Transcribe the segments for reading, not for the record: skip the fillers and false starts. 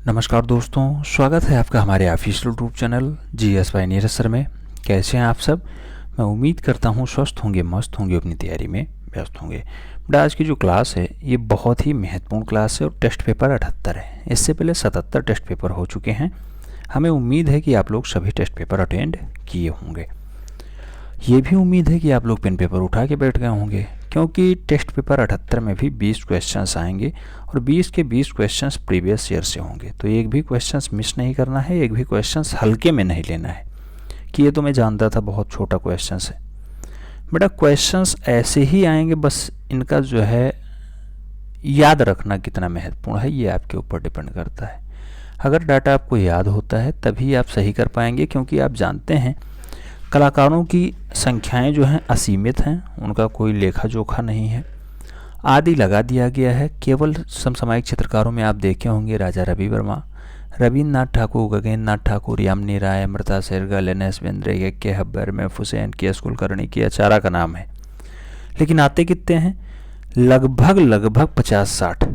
नमस्कार दोस्तों, स्वागत है आपका हमारे official YouTube channel GS by Neeraj sir में। कैसे हैं आप सब? मैं उम्मीद करता हूं स्वस्थ होंगे, मस्त होंगे, अपनी तैयारी में व्यस्त होंगे। बट आज की जो क्लास है ये बहुत ही महत्वपूर्ण क्लास है और टेस्ट पेपर 78 है। इससे पहले 77 टेस्ट पेपर हो चुके हैं। हमें उम्मीद है कि आप लोग सभी टेस्ट पेपर अटेंड किए होंगे। ये भी उम्मीद है कि आप लोग पेन पेपर उठा के बैठ गए होंगे, क्योंकि टेस्ट पेपर 78 में भी 20 क्वेश्चंस आएंगे और 20 के 20 क्वेश्चंस प्रीवियस ईयर से होंगे। तो एक भी क्वेश्चंस मिस नहीं करना है, एक भी क्वेश्चंस हल्के में नहीं लेना है कि ये तो मैं जानता था बहुत छोटा क्वेश्चंस है। बेटा क्वेश्चंस ऐसे ही आएंगे, बस इनका जो है याद रखना कितना महत्वपूर्ण है ये आपके ऊपर डिपेंड करता है। अगर डाटा आपको याद होता है तभी आप सही कर पाएंगे, क्योंकि आप जानते हैं कलाकारों की संख्याएं जो हैं असीमित हैं, उनका कोई लेखा जोखा नहीं है। आदि लगा दिया गया है। केवल समसामयिक चित्रकारों में आप देखे होंगे राजा रवि वर्मा, रविन्द्रनाथ ठाकुर, गगनेन्द्र नाथ ठाकुर, यामिनी राय, अमृता शेरगिल, NS बेंद्रे, के हब्बर, में हुसैन, KS कुलकर्णी, के आचार्य का नाम है। लेकिन आते कितने हैं? लगभग 50-60।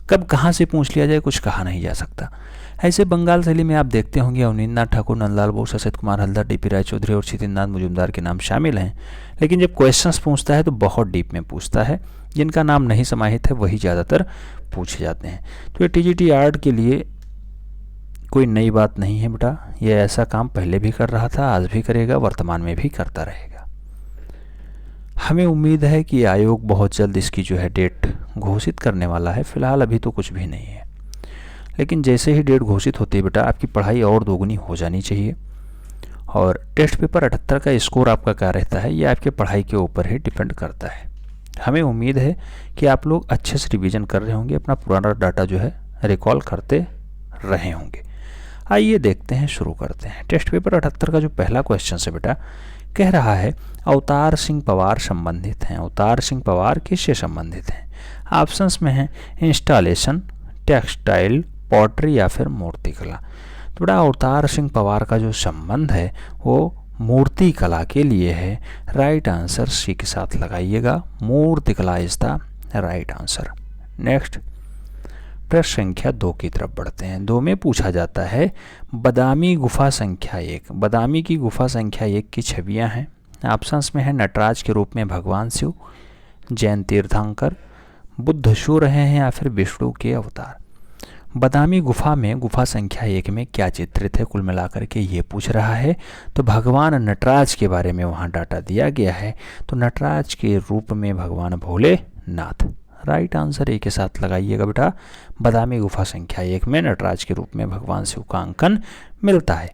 कब कहाँ से पूछ लिया जाए कुछ कहा नहीं जा सकता। ऐसे बंगाल शैली में आप देखते होंगे अवनींद्रनाथ ठाकुर, नंदलाल बोस, असित कुमार हल्दर, DP राय चौधरी और क्षितिज मुजुमदार के नाम शामिल हैं। लेकिन जब क्वेश्चंस पूछता है तो बहुत डीप में पूछता है। जिनका नाम नहीं समाहित है वही ज़्यादातर पूछे जाते हैं। तो ये TGT आर्ट के लिए कोई नई बात नहीं है बेटा। ये ऐसा काम पहले भी कर रहा था, आज भी करेगा, वर्तमान में भी करता रहेगा। हमें उम्मीद है कि आयोग बहुत जल्द इसकी जो है डेट घोषित करने वाला है। फ़िलहाल अभी तो कुछ भी नहीं है, लेकिन जैसे ही डेट घोषित होती है बेटा आपकी पढ़ाई और दोगुनी हो जानी चाहिए। और टेस्ट पेपर 78 का स्कोर आपका क्या रहता है ये आपके पढ़ाई के ऊपर ही डिपेंड करता है। हमें उम्मीद है कि आप लोग अच्छे से रिवीजन कर रहे होंगे, अपना पुराना डाटा जो है रिकॉल करते रहे होंगे। आइए देखते हैं, शुरू करते हैं। टेस्ट पेपर 78 का जो पहला क्वेश्चन है बेटा, कह रहा है अवतार सिंह पवार संबंधित हैं। अवतार सिंह पवार किससे संबंधित हैं? ऑप्शंस में हैं इंस्टॉलेशन, टेक्सटाइल, पॉटरी या फिर मूर्तिकला। तो बेटा अवतार सिंह पवार का जो संबंध है वो मूर्ति कला के लिए है। राइट आंसर सी के साथ लगाइएगा। मूर्तिकला is the right answer. Next प्रश्न संख्या 2 की तरफ बढ़ते हैं। 2 में पूछा जाता है बदामी गुफा संख्या 1। बदामी की गुफा संख्या 1 की छवियां हैं। ऑप्शंस में है नटराज के रूप में भगवान शिव, जैन तीर्थंकर, बुद्ध सो रहे हैं या फिर विष्णु के अवतार। बदामी गुफा में गुफा संख्या 1 में क्या चित्रित है, कुल मिलाकर के ये पूछ रहा है। तो भगवान नटराज के बारे में वहाँ डाटा दिया गया है। तो नटराज के रूप में भगवान भोलेनाथ। राइट आंसर ए के साथ लगाइएगा बेटा। बदामी गुफा संख्या 1 में नटराज के रूप में भगवान शिव का अंकन मिलता है।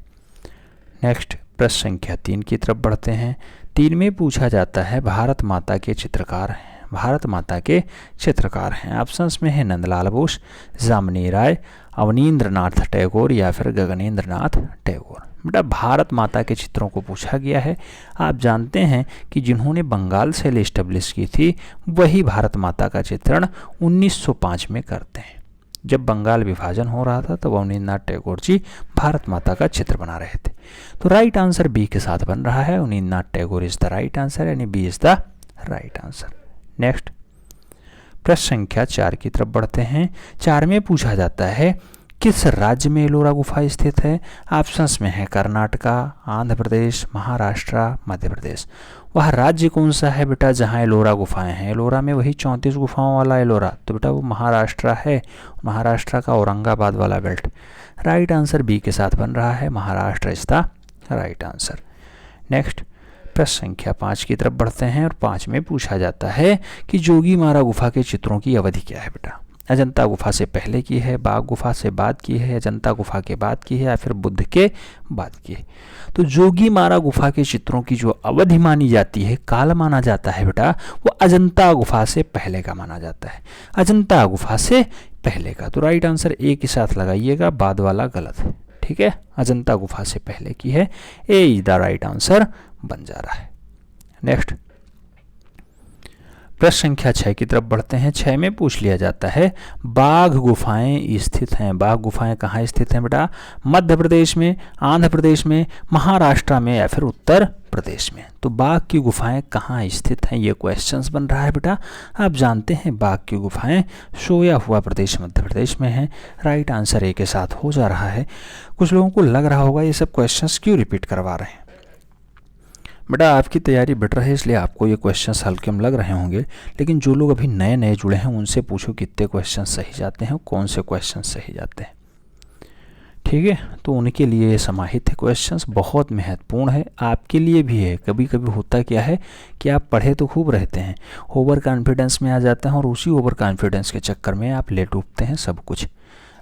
नेक्स्ट प्रश्न संख्या 3 की तरफ बढ़ते हैं। 3 में पूछा जाता है भारत माता के चित्रकार हैं। भारत माता के चित्रकार हैं। ऑप्शंस में है नंदलाल बोस, यामिनी राय, अवनींद्रनाथ टैगोर या फिर गगनेन्द्र नाथ टैगोर। बेटा भारत माता के चित्रों को पूछा गया है। आप जानते हैं कि जिन्होंने बंगाल शैली इस्टेब्लिश की थी वही भारत माता का चित्रण 1905 में करते हैं। जब बंगाल विभाजन हो रहा था तब अवनींद्रनाथ टैगोर जी भारत माता का चित्र बना रहे थे। तो राइट आंसर बी के साथ बन रहा है। Abanindranath Tagore is the right answer, यानी B is the right answer. Next प्रश्न संख्या 4 की तरफ बढ़ते हैं। 4 में पूछा जाता है किस राज्य में एलोरा गुफा स्थित है। ऑप्शंस में है कर्नाटका, आंध्र प्रदेश, महाराष्ट्र, मध्य प्रदेश। वह राज्य कौन सा है बेटा जहां एलोरा गुफाएं हैं? एलोरा में वही 34 गुफाओं वाला एलोरा। तो बेटा वो महाराष्ट्र है। महाराष्ट्र का औरंगाबाद वाला बेल्ट। राइट आंसर बी के साथ बन रहा है। Maharashtra is the right answer. Next प्रश्न संख्या 5 की तरफ बढ़ते हैं और 5 में पूछा जाता है कि जोगीमारा गुफा के चित्रों की अवधि क्या है बेटा? अजंता गुफा से पहले की है, बाघ गुफा से बाद की है, अजंता गुफा के बाद की है या फिर बुद्ध के बाद की है। तो जोगीमारा गुफा के चित्रों की जो अवधि मानी जाती है, काल माना जाता है बेटा, वो अजंता गुफा से पहले का माना जाता है। अजंता गुफा से पहले का। तो राइट आंसर ए के साथ लगाइएगा, बाद वाला गलत है। ठीक है, अजंता गुफा से पहले की है। ए इज द राइट आंसर बन जा रहा है। नेक्स्ट प्रश्न संख्या 6 की तरफ बढ़ते हैं। 6 में पूछ लिया जाता है बाघ गुफाएं स्थित हैं। बाघ गुफाएं कहाँ स्थित हैं बेटा? मध्य प्रदेश में, आंध्र प्रदेश में, महाराष्ट्र में या फिर उत्तर प्रदेश में। तो बाघ की गुफाएं कहाँ स्थित हैं, ये क्वेश्चंस बन रहा है बेटा। आप जानते हैं बाघ की गुफाएं सोया हुआ प्रदेश मध्य प्रदेश में है। राइट आंसर ए के साथ हो जा रहा है। कुछ लोगों को लग रहा होगा ये सब क्वेश्चंस क्यों रिपीट करवा रहे हैं। बेटा आपकी तैयारी बेटर है इसलिए आपको ये क्वेश्चंस हल्के में लग रहे होंगे, लेकिन जो लोग अभी नए नए जुड़े हैं उनसे पूछो कितने क्वेश्चन सही जाते हैं, कौन से क्वेश्चन सही जाते हैं। ठीक है, तो उनके लिए ये समाहित है क्वेश्चंस, बहुत महत्वपूर्ण है, आपके लिए भी है। कभी कभी होता क्या है कि आप पढ़े तो खूब रहते हैं, ओवर कॉन्फिडेंस में आ जाते हैं और उसी ओवर कॉन्फिडेंस के चक्कर में आप ले डूबते हैं सब कुछ।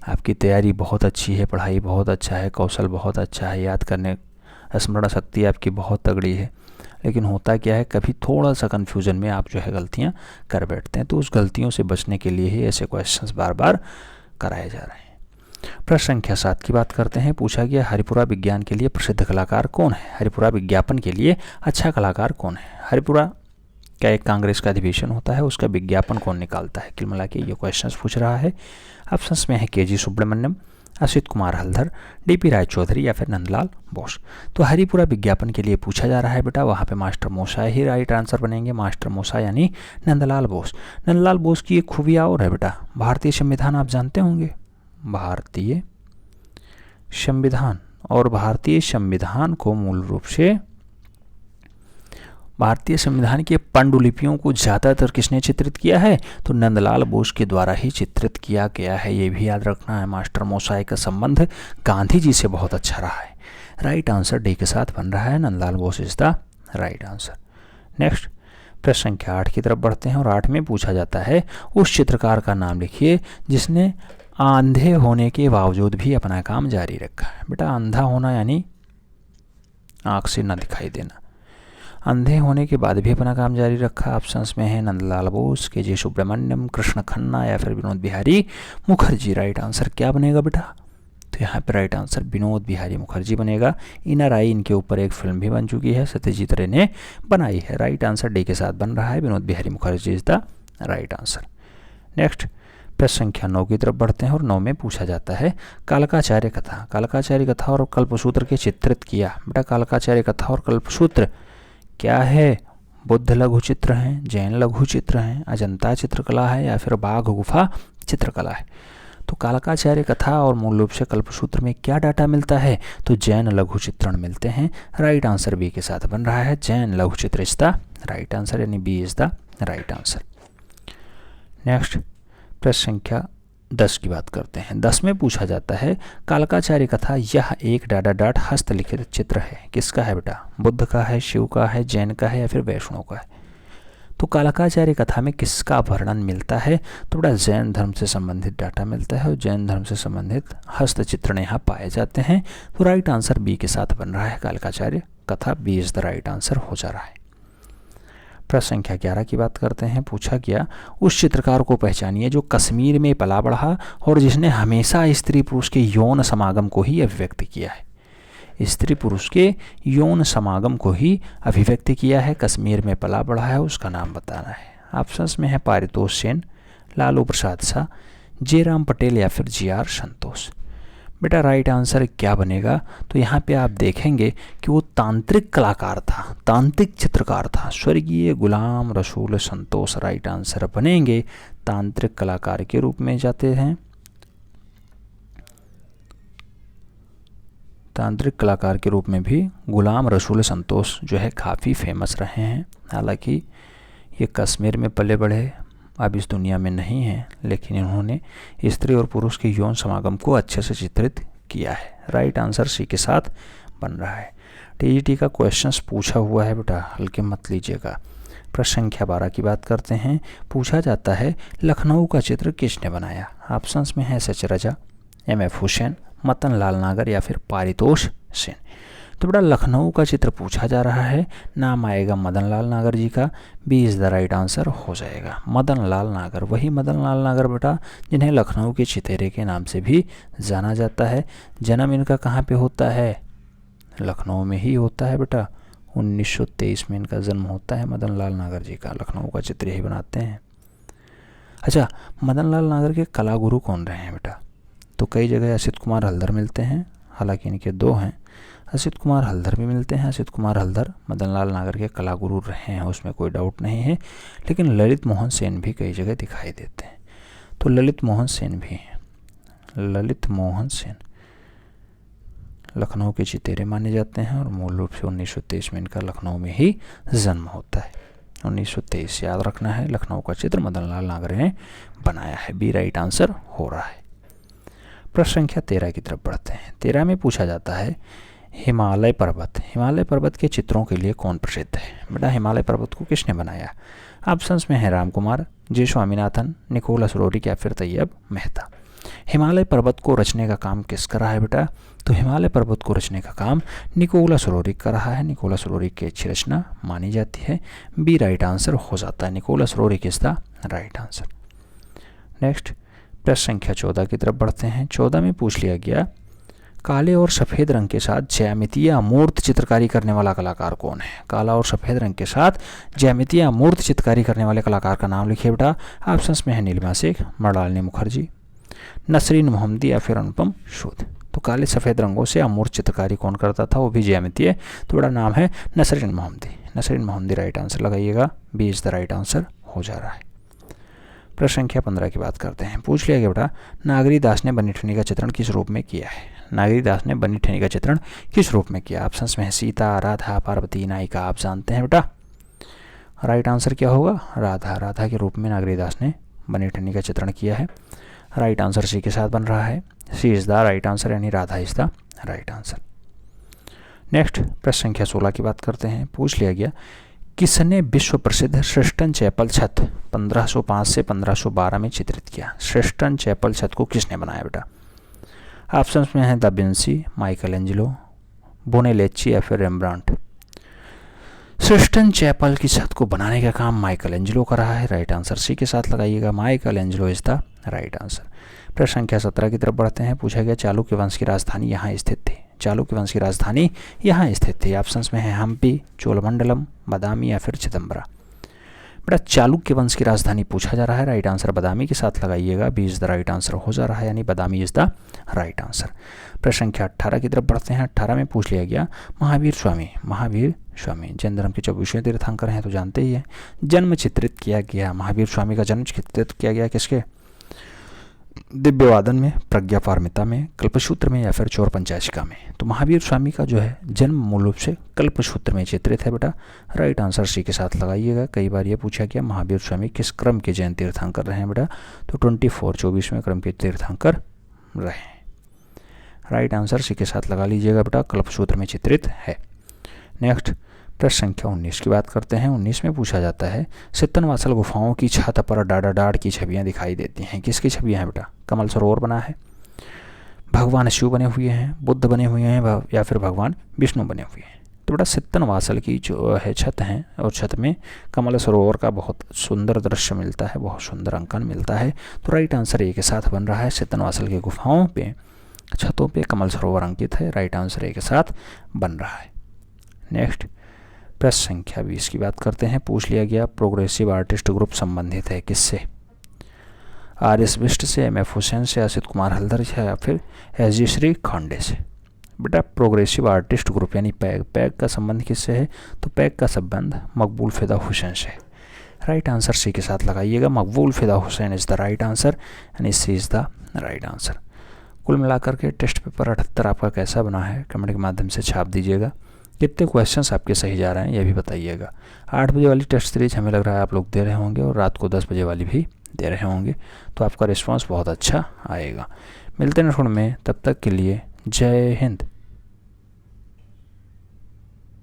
आपकी तैयारी बहुत अच्छी है, पढ़ाई बहुत अच्छा है, कौशल बहुत अच्छा है, याद करने स्मरण शक्ति आपकी बहुत तगड़ी है, लेकिन होता क्या है कभी थोड़ा सा कन्फ्यूजन में आप जो है गलतियाँ कर बैठते हैं। तो उस गलतियों से बचने के लिए ही ऐसे क्वेश्चंस बार बार कराए जा रहे हैं। प्रश्न संख्या 7 की बात करते हैं। पूछा गया हरिपुरा विज्ञान के लिए प्रसिद्ध कलाकार कौन है, हरिपुरा विज्ञापन के लिए अच्छा कलाकार कौन है। हरिपुरा का एक कांग्रेस का अधिवेशन होता है, उसका विज्ञापन कौन निकालता है, कुल मिला के ये क्वेश्चन पूछ रहा है। ऑप्शंस में है के.जी. सुब्रमण्यम, असित कुमार हल्दर, डी.पी. रायचौधरी या फिर नंदलाल बोस। तो हरिपुरा विज्ञापन के लिए पूछा जा रहा है बेटा, वहाँ पे मास्टर मोसा ही राइट आंसर बनेंगे। मास्टर मोसा यानी नंदलाल बोस। नंदलाल बोस की एक खूबियाँ और है बेटा, भारतीय संविधान आप जानते होंगे, भारतीय संविधान, और भारतीय संविधान को मूल रूप से भारतीय संविधान की पांडुलिपियों को ज़्यादातर किसने चित्रित किया है, तो नंदलाल बोस के द्वारा ही चित्रित किया गया है। ये भी याद रखना है। मास्टर मोसाई का संबंध गांधी जी से बहुत अच्छा रहा है। राइट आंसर डी के साथ बन रहा है, Nandlal Bose is the right answer. Next प्रश्न संख्या 8 की तरफ बढ़ते हैं और 8 में पूछा जाता है उस चित्रकार का नाम लिखिए जिसने अंधे होने के बावजूद भी अपना काम जारी रखा है। बेटा अंधा होना यानी आँख से न दिखाई देना, अंधे होने के बाद भी अपना काम जारी रखा। ऑप्शंस में है नंदलाल बोस, के.जी. सुब्रमण्यम, कृष्ण खन्ना या फिर विनोद बिहारी मुखर्जी। राइट आंसर क्या बनेगा बेटा, तो यहाँ पर राइट आंसर विनोद बिहारी मुखर्जी बनेगा। इनर आई इनके ऊपर एक फिल्म भी बन चुकी है, सत्यजीत रे ने बनाई है। राइट आंसर डी के साथ बन रहा है, Vinod Bihari Mukherjee is the right answer. Next प्रश्न संख्या 9 की तरफ बढ़ते हैं और 9 में पूछा जाता है कालकाचार्य कथा। कालकाचार्य कथा और कल्पसूत्र के चित्रित किया। बेटा कालकाचार्य कथा और कल्पसूत्र क्या है, बुद्ध लघु चित्र हैं, जैन लघु चित्र हैं, अजंता चित्रकला है या फिर बाघ गुफा चित्रकला है। तो कालकाचार्य कथा और मूल रूप से कल्पसूत्र में क्या डाटा मिलता है, तो जैन लघु चित्रण मिलते हैं। राइट आंसर बी के साथ बन रहा है, जैन लघु चित्र इज द राइट आंसर, यानी B is the right answer. Next प्रश्न संख्या 10 की बात करते हैं। 10 में पूछा जाता है कालकाचार्य कथा यह एक डाट हस्तलिखित चित्र है, किसका है बेटा, बुद्ध का है, शिव का है, जैन का है या फिर वैष्णव का है। तो कालकाचार्य कथा में किसका वर्णन मिलता है, तो बेटा जैन धर्म से संबंधित डाटा मिलता है और जैन धर्म से संबंधित हस्तचित्रण यहाँ पाए जाते हैं। तो राइट आंसर बी के साथ बन रहा है, Kalakacharya Katha B is the right answer हो जा रहा है। प्रश्न संख्या 11 की बात करते हैं। पूछा गया उस चित्रकार को पहचानिए जो कश्मीर में पला बढ़ा और जिसने हमेशा स्त्री पुरुष के यौन समागम को ही अभिव्यक्त किया है। स्त्री पुरुष के यौन समागम को ही अभिव्यक्त किया है, कश्मीर में पला बढ़ा है, उसका नाम बताना है। ऑप्शंस में है पारितोष सेन, लालू प्रसाद शाह, जयराम पटेल या फिर जी.आर. संतोष। बेटा राइट आंसर क्या बनेगा, तो यहाँ पे आप देखेंगे कि वो तांत्रिक कलाकार था, तांत्रिक चित्रकार था, स्वर्गीय गुलाम रसूल संतोष राइट आंसर बनेंगे। तांत्रिक कलाकार के रूप में जाते हैं, तांत्रिक कलाकार के रूप में भी गुलाम रसूल संतोष जो है काफ़ी फेमस रहे हैं। हालांकि ये कश्मीर में पले बढ़े, अब इस दुनिया में नहीं है, लेकिन इन्होंने स्त्री और पुरुष के यौन समागम को अच्छे से चित्रित किया है। राइट आंसर सी के साथ बन रहा है। टीजीटी का क्वेश्चंस पूछा हुआ है बेटा, हल्के मत लीजिएगा। प्रश्न संख्या 12 की बात करते हैं। पूछा जाता है लखनऊ का चित्र किसने बनाया। ऑप्शंस में है सचराजा, एम.एफ. हुसैन, मदन लाल नागर या फिर पारितोष सेन। तो बेटा लखनऊ का चित्र पूछा जा रहा है, नाम आएगा मदन लाल नागर जी का, B is the right answer हो जाएगा। मदन लाल नागर, वही मदन लाल नागर बेटा जिन्हें लखनऊ के चितेरे के नाम से भी जाना जाता है। जन्म इनका कहाँ पे होता है, लखनऊ में ही होता है बेटा। 1923 में इनका जन्म होता है मदन लाल नागर जी का। लखनऊ का चित्र यही बनाते हैं। अच्छा, मदन लाल नागर के कला गुरु कौन रहे हैं बेटा, तो कई जगह असित कुमार हल्दर मिलते हैं, हालांकि इनके 2 हैं। असित कुमार हल्दर भी मिलते हैं। असित कुमार हल्दर मदनलाल नागर के कला गुरु रहे हैं, उसमें कोई डाउट नहीं है। लेकिन ललित मोहन सेन भी कई जगह दिखाई देते हैं। तो ललित मोहन सेन भी हैं। ललित मोहन सेन लखनऊ के चितेरे माने जाते हैं और मूल रूप से 1923 में इनका लखनऊ में ही जन्म होता है। 1923 याद रखना है। लखनऊ का चित्र मदनलाल नागर ने बनाया है। बी राइट आंसर हो रहा है। प्रश्न संख्या 13 की तरफ बढ़ते हैं। 13 में पूछा जाता है हिमालय पर्वत। हिमालय पर्वत के चित्रों के लिए कौन प्रसिद्ध है? बेटा हिमालय पर्वत को किसने बनाया? ऑप्शंस में है राम कुमार, जे स्वामीनाथन, निकोलस रोरिक या फिर तैयब मेहता। हिमालय पर्वत को रचने का काम किसका रहा है बेटा? तो हिमालय पर्वत को रचने का काम निकोलस रोरिक का रहा है। निकोलस रोरिक की अच्छी रचना मानी जाती है। बी राइट आंसर हो जाता है। Nicholas Roerich is the right answer. Next प्रश्न संख्या 14 की तरफ बढ़ते हैं। 14 में पूछ लिया गया काले और सफ़ेद रंग के साथ ज्यामितीय अमूर्त चित्रकारी करने वाला कलाकार कौन है? काला और सफ़ेद रंग के साथ ज्यामितीय अमूर्त चित्रकारी करने वाले कलाकार का नाम लिखिए बेटा। ऑप्शंस में है नीलिमा शेख, मृणालिनी मुखर्जी, नसरीन मोहम्मदी या फिर अनुपम सूद। तो काले सफ़ेद रंगों से अमूर्त चित्रकारी कौन करता था, वो भी ज्यामितीय? तो बड़ा नाम है नसरीन मोहम्मदी। नसरीन मोहम्मदी राइट आंसर लगाइएगा। B is the right answer हो जा रहा है। प्रश्न संख्या 15 की बात करते हैं। पूछ लिया गया बेटा नागरी दास ने बनी ठनी का चित्रण किस रूप में किया है? नागरी दास ने बनी ठनी का चित्रण किस रूप में किया? ऑप्शंस में है सीता, राधा, पार्वती, नायिका। आप जानते हैं बेटा राइट आंसर क्या होगा? राधा। राधा के रूप में नागरी दास ने बनी ठनी का चित्रण किया है। राइट आंसर सी के साथ बन रहा है। सी इज़ द राइट आंसर, यानी Radha is the right answer. Next प्रश्न संख्या 16 की बात करते हैं। पूछ लिया गया किसने विश्व प्रसिद्ध श्रेष्टन चैपल छत 1505 से 1512 में चित्रित किया? श्रेष्टन चैपल छत को किसने बनाया बेटा? ऑप्शंस में है दा विंसी, माइकल एंजेलो, बोनेलेच्ची या फिर रेम्ब्रांट। सिस्टन चैपल की छत को बनाने का काम माइकल एंजेलो का रहा है। राइट आंसर सी के साथ लगाइएगा। Michael Angelo is the right answer. प्रश्न संख्या 17 की तरफ बढ़ते हैं। पूछा गया चालुक्य वंश की राजधानी यहाँ स्थित थी। चालुक्य वंश की राजधानी यहाँ स्थित थी। ऑप्शंस में है हम्पी, चोलमंडलम, बादामी या फिर चिदम्बरा। बेटा चालुक्य वंश की राजधानी पूछा जा रहा है। राइट आंसर बादामी के साथ लगाइएगा। B is the right answer हो जा रहा है, यानी Badami is the right answer. प्रश्न संख्या 18 की तरफ बढ़ते हैं। 18 में पूछ लिया गया महावीर स्वामी जैन धर्म के 24वें तीर्थंकर हैं, तो जानते ही हैं। जन्म चित्रित किया गया, महावीर स्वामी का जन्म चित्रित किया गया किसके? दिव्यवादन में, प्रज्ञा पारमिता में, कल्पसूत्र में या फिर चोर पंचाशिका में। तो महावीर स्वामी का जो है जन्म मूल रूप से कल्पसूत्र में चित्रित है बेटा। राइट आंसर सी के साथ लगाइएगा। कई बार ये पूछा गया महावीर स्वामी किस क्रम के जैन तीर्थंकर रहे हैं बेटा? तो 24वें क्रम के तीर्थंकर रहे। राइट आंसर सी के साथ लगा लीजिएगा बेटा, कल्पसूत्र में चित्रित है। नेक्स्ट प्रश्न संख्या 19 की बात करते हैं। 19 में पूछा जाता है सित्तनवासल गुफाओं की छत पर डाढ़ की छवियां दिखाई देती हैं। किसकी छवियां हैं बेटा? कमल सरोवर बना है, भगवान शिव बने हुए हैं, बुद्ध बने हुए हैं या फिर भगवान विष्णु बने हुए हैं। तो बेटा सित्तनवासल की जो है छत है और छत में कमल सरोवर का बहुत सुंदर दृश्य मिलता है, बहुत सुंदर अंकन मिलता है। तो राइट आंसर ए के साथ बन रहा है। सित्तनवासल की गुफाओं पे छतों पे कमल सरोवर अंकित है। राइट आंसर ए के साथ बन रहा है। नेक्स्ट प्रश्न संख्या 20 की बात करते हैं। पूछ लिया गया प्रोग्रेसिव आर्टिस्ट ग्रुप संबंधित है किससे? आर एस बिष्ट से, एम एफ हुसैन से, असित कुमार हल्दर से या फिर एस जी श्री खांडे से। बेटा प्रोग्रेसिव आर्टिस्ट ग्रुप यानी पैग का संबंध किससे है? तो पैग का संबंध मकबूल फिदा हुसैन से। राइट आंसर सी के साथ लगाइएगा। मकबूल फिदा Hussain is the right answer, यानी सी इज़ द राइट आंसर। कुल मिलाकर के टेस्ट पेपर 78 आपका कैसा बना है कमेंट के माध्यम से छाप दीजिएगा। कितने क्वेश्चंस आपके सही जा रहे हैं ये भी बताइएगा। 8 बजे वाली टेस्ट सीरीज हमें लग रहा है आप लोग दे रहे होंगे और रात को 10 बजे वाली भी दे रहे होंगे, तो आपका रिस्पांस बहुत अच्छा आएगा। मिलते हैं नेक्स्ट में, तब तक के लिए जय हिंद।